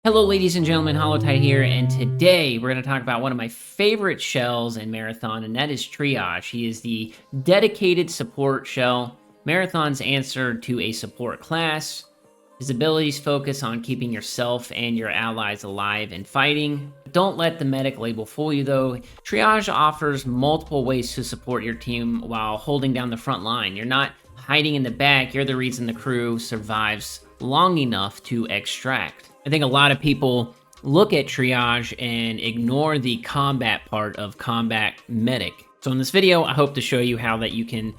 Hello, ladies and gentlemen, Holotide here, and today we're going to talk about one of my favorite shells in Marathon, and that is Triage. He is the dedicated support shell, Marathon's answer to a support class. His abilities focus on keeping yourself and your allies alive and fighting. Don't let the medic label fool you, though. Triage offers multiple ways to support your team while holding down the front line. You're not hiding in the back, you're the reason the crew survives long enough to extract. I think a lot of people look at Triage and ignore the combat part of Combat Medic. So in this video, I hope to show you how that you can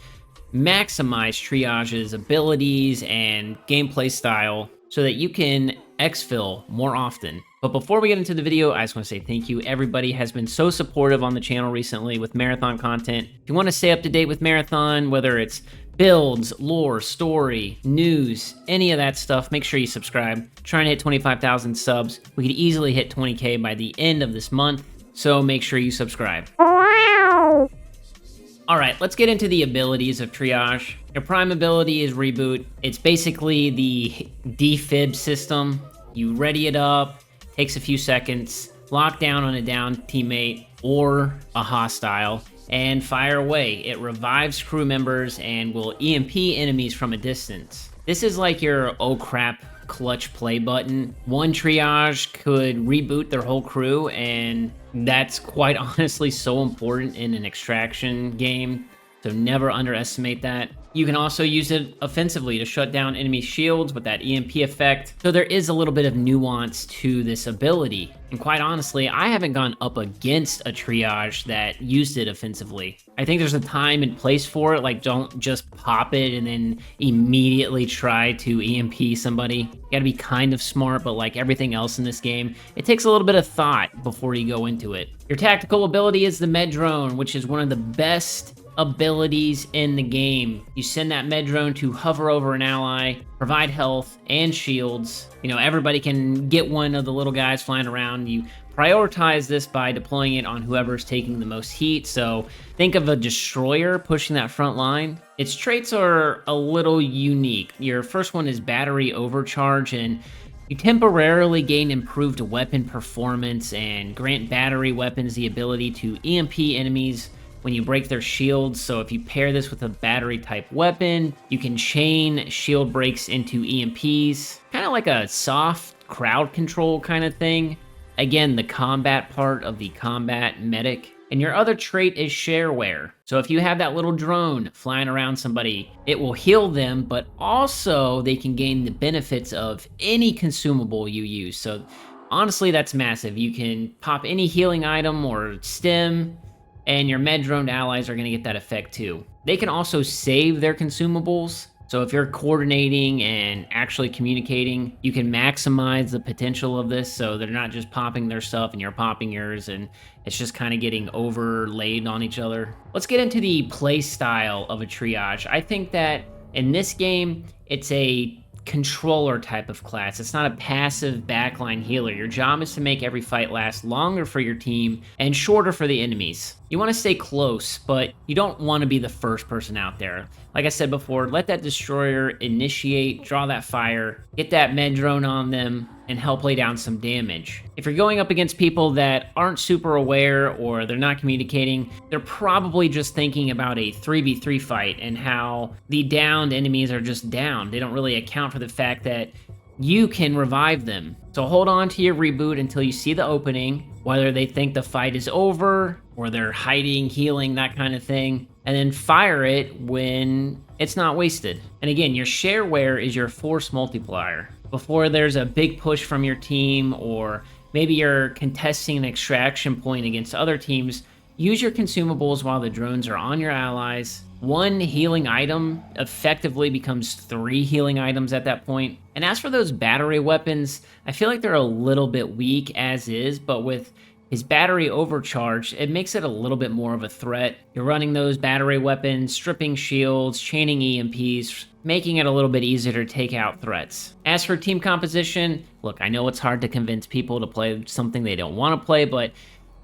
maximize Triage's abilities and gameplay style so that you can exfil more often. But before we get into the video, I just want to say thank you. Everybody has been so supportive on the channel recently with Marathon content. If you want to stay up to date with Marathon, whether it's builds, lore, story, news, any of that stuff, make sure you subscribe. Trying to hit 25,000 subs. We could easily hit 20K by the end of this month, so make sure you subscribe. Alright, let's get into the abilities of Triage. Your prime ability is Reboot. It's basically the defib system. You ready it up, takes a few seconds, lock down on a down teammate or a hostile, and fire away. It revives crew members and will EMP enemies from a distance. This is like your oh crap clutch play button. One Triage could reboot their whole crew, and that's quite honestly so important in an extraction game, so never underestimate that. You can also use it offensively to shut down enemy shields with that EMP effect. So there is a little bit of nuance to this ability. And quite honestly, I haven't gone up against a Triage that used it offensively. I think there's a time and place for it, like don't just pop it and then immediately try to EMP somebody. You gotta be kind of smart, but like everything else in this game, it takes a little bit of thought before you go into it. Your tactical ability is the Med Drone, which is one of the best abilities in the game. You send that med drone to hover over an ally, provide health and shields. You know, everybody can get one of the little guys flying around. You prioritize this by deploying it on whoever's taking the most heat. So think of a destroyer pushing that front line. Its traits are a little unique. Your first one is battery overcharge, and you temporarily gain improved weapon performance and grant battery weapons the ability to EMP enemies when you break their shields. So if you pair this with a battery type weapon, you can chain shield breaks into EMPs, kind of like a soft crowd control kind of thing. Again, the combat part of the Combat Medic. And your other trait is Shareware. So if you have that little drone flying around somebody, it will heal them, but also they can gain the benefits of any consumable you use. So honestly, that's massive. You can pop any healing item or stim, and your med droned allies are going to get that effect too. They can also save their consumables. So if you're coordinating and actually communicating, you can maximize the potential of this, so they're not just popping their stuff and you're popping yours, and it's just kind of getting overlaid on each other. Let's get into the play style of a Triage. I think that in this game, it's a controller type of class. It's not a passive backline healer. Your job is to make every fight last longer for your team and shorter for the enemies. You want to stay close, but you don't want to be the first person out there. Like I said before, let that destroyer initiate, draw that fire, get that med drone on them, and help lay down some damage. If you're going up against people that aren't super aware or they're not communicating, they're probably just thinking about a 3v3 fight and how the downed enemies are just down. They don't really account for the fact that you can revive them. So hold on to your reboot until you see the opening, whether they think the fight is over or they're hiding, healing, that kind of thing, and then fire it when it's not wasted. And again, your Shareware is your force multiplier. Before there's a big push from your team, or maybe you're contesting an extraction point against other teams, use your consumables while the drones are on your allies. One healing item effectively becomes 3 healing items at that point. And as for those battery weapons, I feel like they're a little bit weak as is, but with his battery overcharge, it makes it a little bit more of a threat. You're running those battery weapons, stripping shields, chaining EMPs, making it a little bit easier to take out threats. As for team composition, look, I know it's hard to convince people to play something they don't want to play, but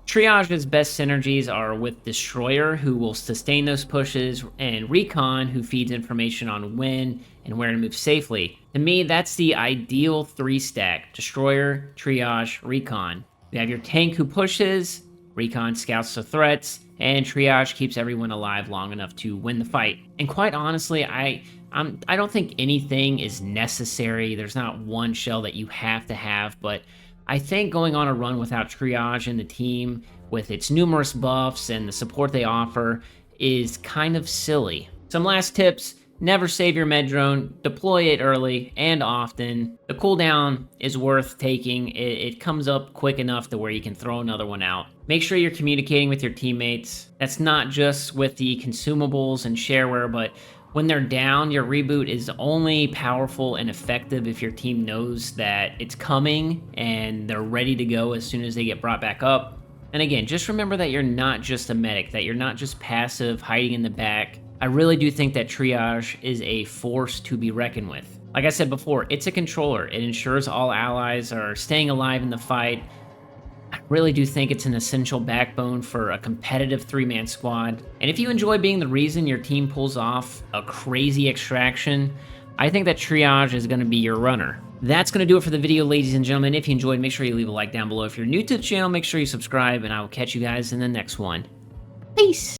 Triage's best synergies are with Destroyer, who will sustain those pushes, and Recon, who feeds information on when and where to move safely. To me, that's the ideal 3-stack: Destroyer, Triage, Recon. You have your tank who pushes, Recon scouts the threats, and Triage keeps everyone alive long enough to win the fight. And quite honestly, I don't think anything is necessary. There's not one shell that you have to have, but I think going on a run without Triage in the team, with its numerous buffs and the support they offer, is kind of silly. Some last tips: never save your med drone, deploy it early and often. The cooldown is worth taking. It comes up quick enough to where you can throw another one out. Make sure you're communicating with your teammates. That's not just with the consumables and shareware, but when they're down, your reboot is only powerful and effective if your team knows that it's coming and they're ready to go as soon as they get brought back up. And again, just remember that you're not just a medic, that you're not just passive, hiding in the back. I really do think that Triage is a force to be reckoned with. Like I said before, it's a controller. It ensures all allies are staying alive in the fight. I really do think it's an essential backbone for a competitive 3-man squad. And if you enjoy being the reason your team pulls off a crazy extraction, I think that Triage is going to be your runner. That's going to do it for the video, ladies and gentlemen. If you enjoyed, make sure you leave a like down below. If you're new to the channel, make sure you subscribe, and I will catch you guys in the next one. Peace!